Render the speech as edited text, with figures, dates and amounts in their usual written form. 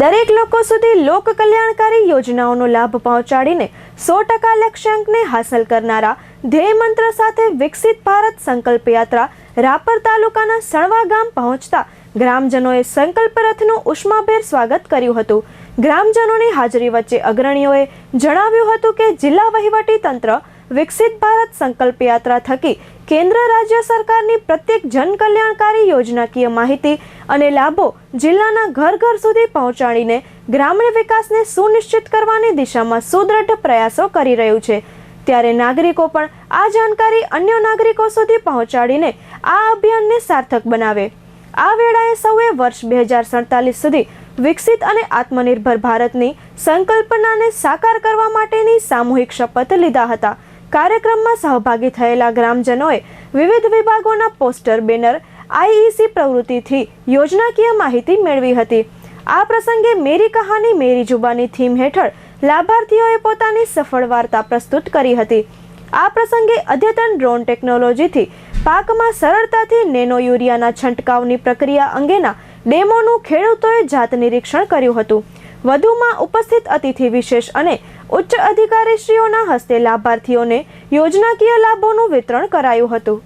દરેક લોકો સુધી લોક કલ્યાણકારી યોજનાઓનો લાભ પહોંચાડીને 100% લક્ષ્યાંકને હાંસલ કરનારા ધ્યેય મંત્ર સાથે વિકસિત ભારત સંકલ્પ યાત્રા રાપર તાલુકાના સણવા ગામ પહોંચતા ગ્રામજનોએ સંકલ્પ રથનું ઉષ્માભેર સ્વાગત કર્યું હતું। ગ્રામજનોની હાજરી વચ્ચે અગ્રણીઓએ જણાવ્યું હતું કે જિલ્લા વહીવટી તંત્ર વિકસિત ભારત સંકલ્પ યાત્રા થકી કેન્દ્ર રાજ્ય સરકારની પ્રત્યેક જન કલ્યાણકારી યોજનાકીય માહિતી અને લાભો જિલ્લાના ઘર ઘર સુધી પહોંચાડીને ગ્રામીણ વિકાસને સુનિશ્ચિત કરવાની દિશામાં સુદૃઢ પ્રયાસો કરી રહ્યું છે। ત્યારે નાગરિકો પણ આ જાણકારી અન્ય નાગરિકો સુધી પહોંચાડીને આ અભિયાનને સાર્થક બનાવે। આ વેળાએ સૌએ વર્ષ 2047 સુધી વિકસિત અને આત્મનિર્ભર ભારતની સંકલ્પનાને સાકાર કરવા માટેની સામૂહિક શપથ લીધા હતા। કાર્યક્રમમાં સહભાગી થયેલા ગ્રામજનોએ વિવિધ વિભાગોના પોસ્ટર, બેનર, આઈઈસી પ્રવૃત્તિથી યોજનાકીય માહિતી મેળવી હતી। આ પ્રસંગે મેરી કહાની મેરી જુબાની થીમ હેઠળ લાભાર્થીઓએ પોતાની સફળ વાર્તા પ્રસ્તુત કરી હતી। આ પ્રસંગે અદ્યતન ડ્રોન ટેકનોલોજીથી પાકમાં સરળતાથી નેનો યુરિયાના છંટકાવની પ્રક્રિયા અંગેના ડેમોનું ખેડૂતોએ જાત નિરીક્ષણ કર્યું હતું। વધુમાં ઉપસ્થિત અતિથિ વિશેષ અને ઉચ્ચ અધિકારીશ્રીઓના હસ્તે લાભાર્થીઓને યોજનાકીય લાભોનું વિતરણ કરાયું હતું।